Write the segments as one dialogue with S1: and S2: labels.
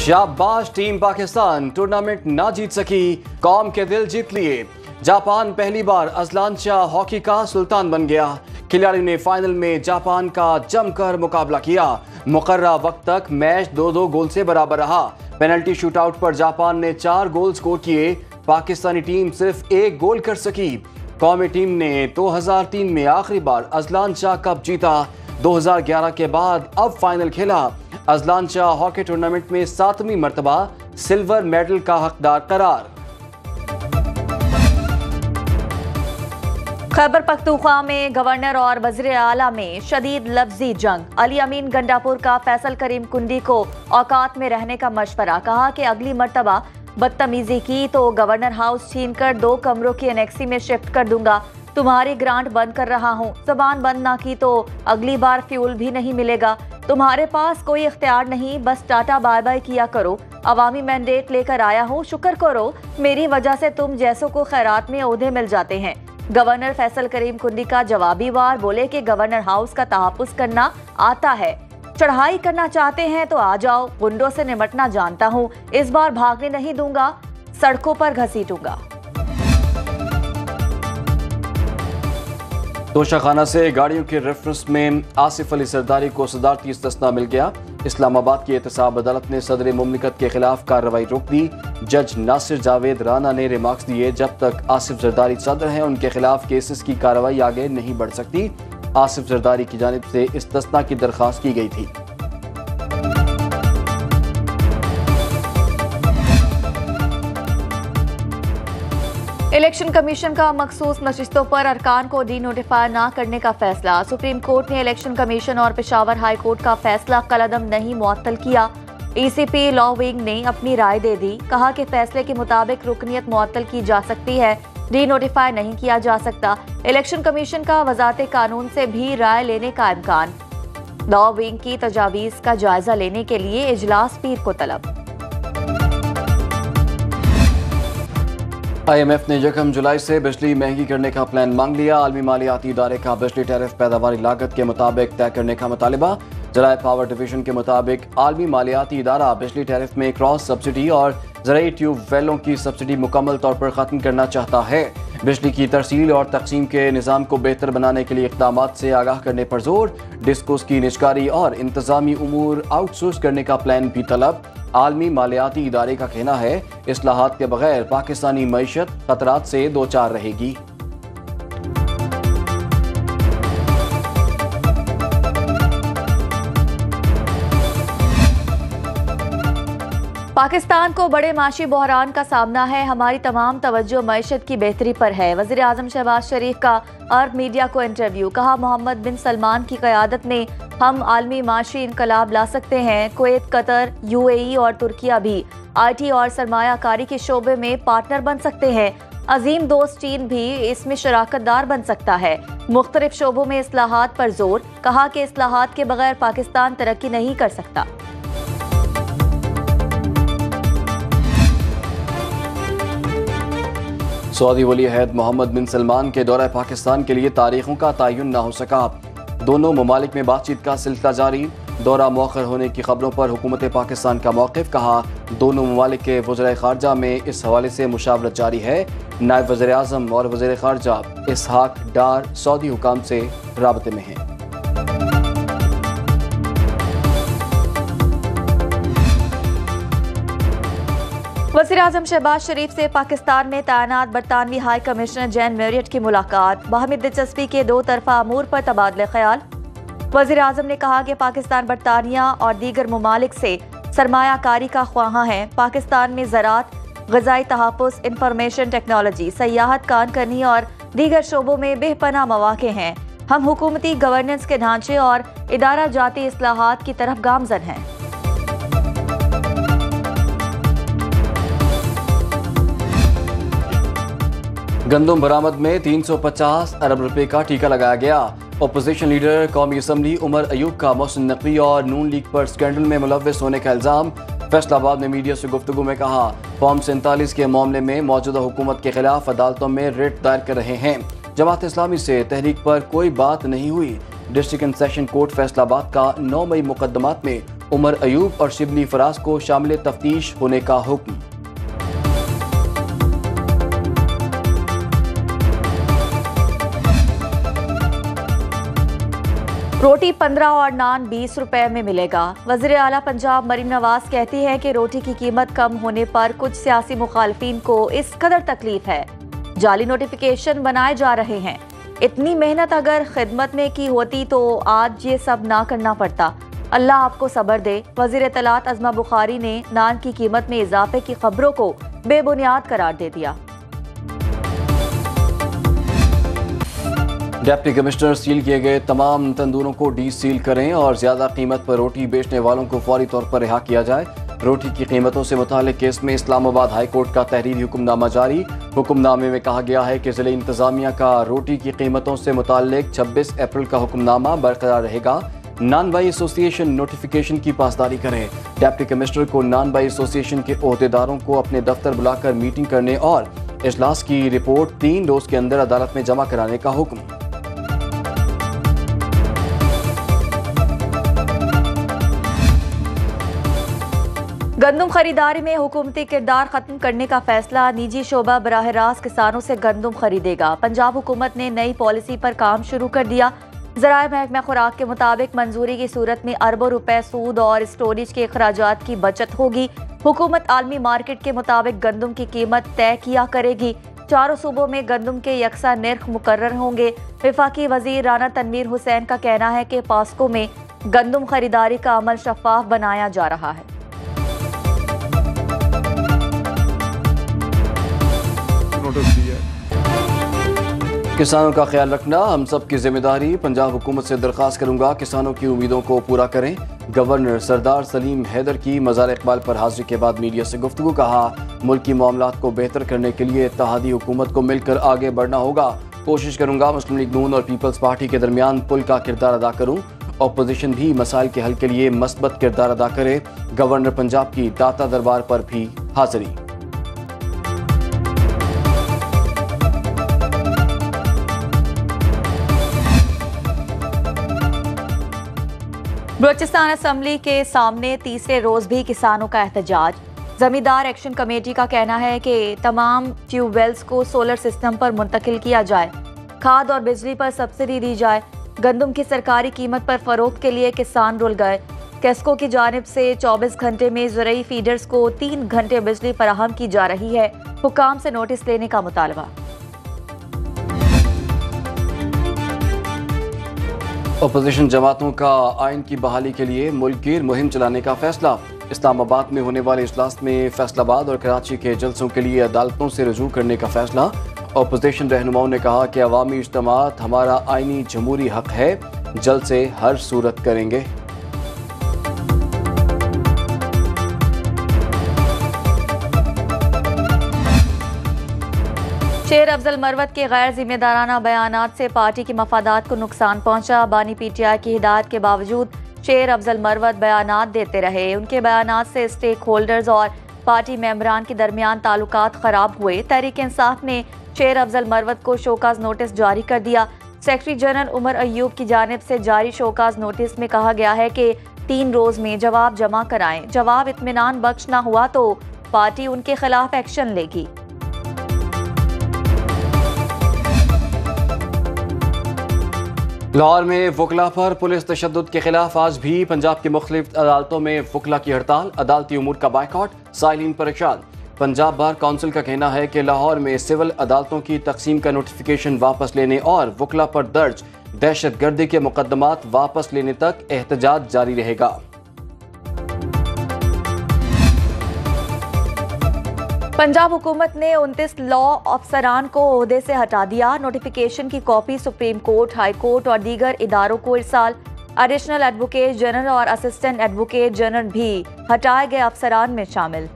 S1: शाबाश team Pakistan, tournament ना जीत सकी, कौम के दिल जीत लिए। जापान पहली बार अजलान शाह हॉकी का सुल्तान बन गया। खिलाड़ियों ने फाइनल में जापान का जमकर मुकाबला किया। मुकर्रर वक्त तक मैच 2-2 गोल से बराबर रहा। पेनल्टी शूटआउट पर जापान ने 4 गोल स्कोर किए। पाकिस्तानी टीम सिर्फ 1 गोल कर सकी। कौमी टीम ने 2003 में आखिरी बार अजलान शाह कप जीता। 2011 के बाद अब फाइनल खेला। अजलान शाह हॉकी टूर्नामेंट में 7वीं मर्तबा सिल्वर मेडल का हकदार करार।
S2: खैबर पख्तूनख्वा में गवर्नर और वज़ीर आला में शदीद लफ्जी जंग। अली अमीन गंडापुर का फैसल करीम कुंडी को औकात में रहने का मशवरा। कहा कि अगली मर्तबा बदतमीजी की तो गवर्नर हाउस छीनकर 2 कमरों की एनेक्सी में शिफ्ट कर दूंगा। तुम्हारी ग्रांट बंद कर रहा हूँ। जबान बंद ना की तो अगली बार फ्यूल भी नहीं मिलेगा। तुम्हारे पास कोई इख्तियार नहीं, बस टाटा बाय बाय किया करो। अवामी मैंडेट लेकर आया हूँ, शुक्र करो मेरी वजह से तुम जैसों को खैरात में ओहदे मिल जाते हैं। गवर्नर फैसल करीम कुंडी का जवाबी वार। बोले कि गवर्नर हाउस का तहफ़्फ़ुज़ करना आता है, चढ़ाई करना चाहते हैं तो आ जाओ, गुंडों से निपटना जानता हूँ, इस बार भागने नहीं दूंगा, सड़कों पर घसीटूंगा।
S1: तोशाखाना से गाड़ियों के रेफरेंस में आसिफ अली सरदारी को सदारती इस्तिस्ना मिल गया। इस्लामाबाद की एहतसाब अदालत ने सदर मुमलिकत के खिलाफ कार्रवाई रोक दी। जज नासिर जावेद राना ने रिमार्क्स दिए, जब तक आसिफ जरदारी सदर हैं उनके खिलाफ केसेस की कार्रवाई आगे नहीं बढ़ सकती। आसिफ जरदारी की जानिब से इस्तिस्ना की दरख्वास्त की गई थी।
S2: इलेक्शन कमीशन का मखसूस नशिस्तों पर अरकान को डी नोटिफाई न करने का फैसला। सुप्रीम कोर्ट ने इलेक्शन कमीशन और पेशावर हाई कोर्ट का फैसला कलअदम नहीं मुअत्तल किया। ECP लॉ विंग ने अपनी राय दे दी। कहा कि फैसले के मुताबिक रुकनियत मुअत्तल की जा सकती है, डी नोटिफाई नहीं किया जा सकता। इलेक्शन कमीशन का वजारत कानून से भी राय लेने का इम्कान। लॉ विंग की तजावीज़ का जायजा लेने के लिए इजलास पीर को तलब।
S1: IMF ने 1 जुलाई से बिजली महंगी करने का प्लान मांग लिया। आलमी मालियाती इदारे का बिजली टैरिफ पैदावारी लागत के मुताबिक तय करने का मुतालिबा। ज़राए पावर डिवीजन के मुताबिक आलमी मालियाती इदारा बिजली टैरिफ में क्रॉस सब्सिडी और ज़राई ट्यूबवेलों की सब्सिडी मुकम्मल तौर पर ख़त्म करना चाहता है। बिजली की तरसील और तकसीम के निज़ाम को बेहतर बनाने के लिए इक़दामात से आगाह करने पर जोर। डिस्कोस की निजकारी और इंतज़ामी उमूर आउटसोर्स करने का प्लान भी तलब। आलमी मालियाती इदारे का कहना है इस्लाहात के बगैर पाकिस्तानी मईशत खतरात से दो चार रहेगी।
S2: पाकिस्तान को बड़े माशी बहरान का सामना है, हमारी तमाम तवज्जो मईशत की बेहतरी पर है। वज़ीर आज़म शहबाज शरीफ का अरब मीडिया को इंटरव्यू। कहा मोहम्मद बिन सलमान की क़यादत में हम आलमी माशी इनकलाब ला सकते हैं। कुवैत, कतर, UAE और तुर्किया भी IT और सरमायाकारी के शोबे में पार्टनर बन सकते हैं। अजीम दोस्त चीन भी इसमें शराकतदार बन सकता है। मुख्तलिफ शोबों में इस्लाहात पर जोर। कहा कि इस्लाहात के बगैर पाकिस्तान तरक्की नहीं कर सकता।
S1: सऊदी वली अहद मोहम्मद बिन सलमान के दौरा पाकिस्तान के लिए तारीखों का तयन न हो सका। दोनों ममालिक में बातचीत का सिलसिला जारी। दौरा मौखर होने की खबरों पर हुकूमत पाकिस्तान का मौक़िफ़। कहा दोनों ममालिक के वज़ीर ख़ारजा में इस हवाले से मुशावरत जारी है। नायब वज़ीर आज़म और वज़ीर ख़ारजा इसहाक डार सऊदी हुकाम से राबते में हैं।
S2: वज़ीर आज़म शहबाज शरीफ से पाकिस्तान में तैनात बरतानवी हाई कमिश्नर जैन मैरियट की मुलाकात। बाहमी दिलचस्पी के 2 तरफ़ा अमूर पर तबादले ख्याल। वज़ीर आज़म ने कहा कि पाकिस्तान बरतानिया और दीगर ममालिक से सरमायाकारी का ख्वाहां है। पाकिस्तान में ज़राअत, ग़िज़ाई तहफ़्फ़ुज़, इंफॉर्मेशन टेक्नोलॉजी, सयाहत, कानकरनी और दीगर शोबों में बेपनाह मौक़े हैं। हम हुकूमती गवर्नेंस के ढांचे और इदारा जाती इस्लाहात की तरफ गामज़न हैं।
S1: गंदम बरामद में 350 अरब रुपए का टीका लगाया गया। अपोजिशन लीडर कौमी असम्बली उमर अयूब का मोहसिन नकवी और नून लीग पर स्कैंडल में मुलव्वस होने का इल्ज़ाम। फैसलाबाद में मीडिया से गुफ्तगू में कहा फॉर्म 47 के मामले में मौजूदा हुकूमत के खिलाफ अदालतों में रिट दायर कर रहे हैं। जमात इस्लामी से तहरीक पर कोई बात नहीं हुई। District and session court Faisalabad का 9 मई मुकदमात में उमर अयूब और शिबली फराज को शामिल तफ्तीश होने का हुक्म।
S2: रोटी 15 और नान 20 रुपए में मिलेगा। वज़ीर आला पंजाब मरीम नवाज कहती है कि रोटी की कीमत कम होने पर कुछ सियासी मुखालफिन को इस कदर तकलीफ है। जाली नोटिफिकेशन बनाए जा रहे हैं। इतनी मेहनत अगर खिदमत में की होती तो आज ये सब ना करना पड़ता। अल्लाह आपको सब्र दे। वज़ीर इत्तलात अज़मा बुखारी ने नान की कीमत में इजाफे की खबरों को बेबुनियाद करार दे दिया।
S1: डिप्टी कमिश्नर सील किए गए तमाम तंदूरों को डी सील करें और ज्यादा कीमत पर रोटी बेचने वालों को फौरी तौर पर रिहा किया जाए। रोटी की कीमतों से मुतालिक केस में इस्लामाबाद हाई कोर्ट का तहरीरी हुक्मनामा जारी। हुक्मनामे में कहा गया है कि जिले इंतजामिया का रोटी की कीमतों से मुतालिक 26 अप्रैल का हुक्मनामा बरकरार रहेगा। नान बाई एसोसिएशन नोटिफिकेशन की पासदारी करे। डिप्टी कमिश्नर को नान बाई एसोसिएशन के ओहदेदारों को अपने दफ्तर बुलाकर मीटिंग करने और इजलास की रिपोर्ट 3 रोज के अंदर अदालत में जमा कराने का हुक्म।
S2: गंदम खरीदारी में हुकूमती किरदार खत्म करने का फैसला। निजी शोबा बराह रास्त किसानों से गंदम खरीदेगा। पंजाब हुकूमत ने नई पॉलिसी पर काम शुरू कर दिया। ज़राए महकमा खुराक के मुताबिक मंजूरी की सूरत में अरबों रुपए सूद और स्टोरेज के अखराजात की बचत होगी। हुकूमत आलमी मार्केट के मुताबिक गंदम की कीमत तय किया करेगी। चारों सूबों में गंदम के यकसा निर्ख मुकर्रर होंगे। वफाकी वजीर राना तनवीर हुसैन का कहना है कि पास्को में गंदम खरीदारी का अमल शफाफ बनाया जा रहा है।
S1: किसानों का ख्याल रखना हम सब की जिम्मेदारी। पंजाब हुकूमत से दरख्वास्त करूंगा किसानों की उम्मीदों को पूरा करें। गवर्नर सरदार सलीम हैदर की मज़ार इकबाल पर हाजिरी के बाद मीडिया से गुफ्तगू। कहा मुल्क की मामलात को बेहतर करने के लिए इत्तेहादी हुकूमत को मिलकर आगे बढ़ना होगा। कोशिश करूंगा मुस्लिम लीग नून और पीपल्स पार्टी के दरमियान पुल का किरदार अदा करूं। अपोजिशन भी मसाइल के हल के लिए मस्बत किरदार अदा करे। गवर्नर पंजाब की दाता दरबार पर भी हाजिरी।
S2: बलूचिस्तान असम्बली के सामने तीसरे रोज भी किसानों का एहतजाज। जमींदार एक्शन कमेटी का कहना है कि तमाम ट्यूबवेल्स को सोलर सिस्टम पर मुंतकिल किया जाए। खाद और बिजली पर सब्सिडी दी जाए। गंदम की सरकारी कीमत पर फरोख्त के लिए किसान रुल गए। केस्को की जानिब से 24 घंटे में ज़रई फीडर्स को 3 घंटे बिजली फराहम की जा रही है। हुकाम से नोटिस लेने का मुतालबा।
S1: अपोजिशन जमातों का आइन की बहाली के लिए मुल्कगीर मुहिम चलाने का फैसला। इस्लामाबाद में होने वाले इजलास में फैसलाबाद और कराची के जलसों के लिए अदालतों से रजू करने का फैसला। अपोजिशन रहनुमाओं ने कहा कि अवामी इज्तिमात हमारा आइनी जमहूरी हक है, जल्द से हर सूरत करेंगे।
S2: शेर अफजल मरवत के गैर जिम्मेदाराना बयानात से पार्टी के मफादात को नुकसान पहुंचा। बानी पीटीआई की हिदायत के बावजूद शेर अफजल मरवत बयानात देते रहे। उनके बयानात से स्टेक होल्डर्स और पार्टी मेंबरान के दरमियान ताल्लुकात खराब हुए। तहरीक इंसाफ ने शेर अफजल मरवत को शोकाज नोटिस जारी कर दिया। सेक्रेटरी जनरल उमर अयूब की जानिब से जारी शोकाज नोटिस में कहा गया है कि 3 रोज में जवाब जमा कराएं। जवाब इत्मीनान बख्श न हुआ तो पार्टी उनके खिलाफ एक्शन लेगी।
S1: लाहौर में वकला पर पुलिस तशद्दुद के खिलाफ आज भी पंजाब की मुख्तलिफ अदालतों में वकला की हड़ताल। अदालती उमूर का बायकॉट, साइलिन परेशान। पंजाब बार काउंसिल का कहना है कि लाहौर में सिविल अदालतों की तकसीम का नोटिफिकेशन वापस लेने और वकला पर दर्ज दहशतगर्दी के मुकदमात वापस लेने तक एहतजाज जारी रहेगा।
S2: पंजाब हुकूमत ने 29 लॉ अफसरान को ओहदे से हटा दिया। नोटिफिकेशन की copy supreme court, high court और दीगर इदारों को इरसाल। एडिशनल एडवोकेट जनरल और असिस्टेंट एडवोकेट जनरल भी हटाए गए अफसरान में शामिल।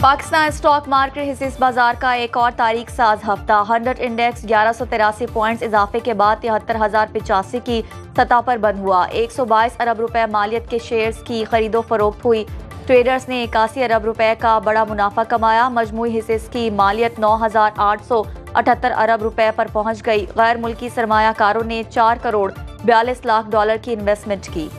S2: पाकिस्तान स्टॉक मार्केट हिस्सेस बाजार का एक और तारीख साज हफ्ता। 100 इंडेक्स 1183 पॉइंट्स इजाफे के बाद 73,085 की सतह पर बंद हुआ। 122 अरब रुपए मालियत के शेयर्स की खरीदो फरोख्त हुई। ट्रेडर्स ने 81 अरब रुपए का बड़ा मुनाफा कमाया। मजमूई हिस्सेस की मालियत 9,800 78 अरब रुपए पर पहुंच गई। गैर मुल्की सरमायाकारों ने 4 करोड़ 42 लाख डॉलर की इन्वेस्टमेंट की।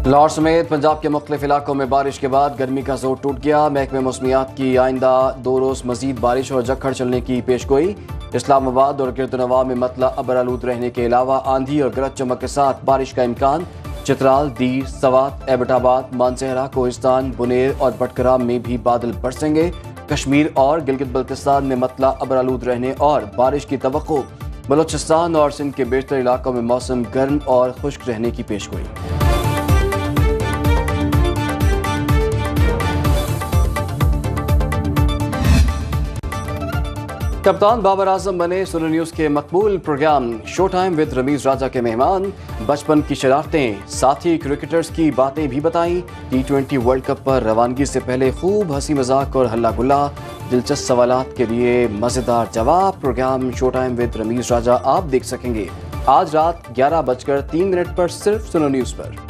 S1: लाहौर समेत पंजाब के मुख्तलिफ इलाकों में बारिश के बाद गर्मी का जोर टूट गया। महकमे मौसमियात की आइंदा 2 रोज़ मजीद बारिश और झक्खड़ चलने की पेशगोई। इस्लामाबाद और गिरदनवा में मतला अबरालूद रहने के अलावा आंधी और गरज चमक के साथ बारिश का इम्कान। चित्राल, दीर, सवात, एबटाबाद, मानसहरा, कोहिस्तान, बुनेर और बटकराम में भी बादल बरसेंगे। कश्मीर और गिलगित बल्तिस्तान में मतला अबरालूद रहने और बारिश की तवक्को। बलोचिस्तान और सिंध के बेशतर इलाकों में मौसम गर्म और खुश्क रहने की पेशगोई। कप्तान बाबर आजम बने सुनो न्यूज़ के मकबूल program show time with Ramiz Raja के मेहमान। बचपन की शरारतें, साथी क्रिकेटर्स की बातें भी बताई। T20 वर्ल्ड कप पर रवानगी से पहले खूब हंसी मजाक और हल्ला गुल्ला। दिलचस्प सवालात के लिए मज़ेदार जवाब। Program show time with Ramiz Raja आप देख सकेंगे आज रात 11:03 पर सिर्फ सुनो न्यूज़ पर।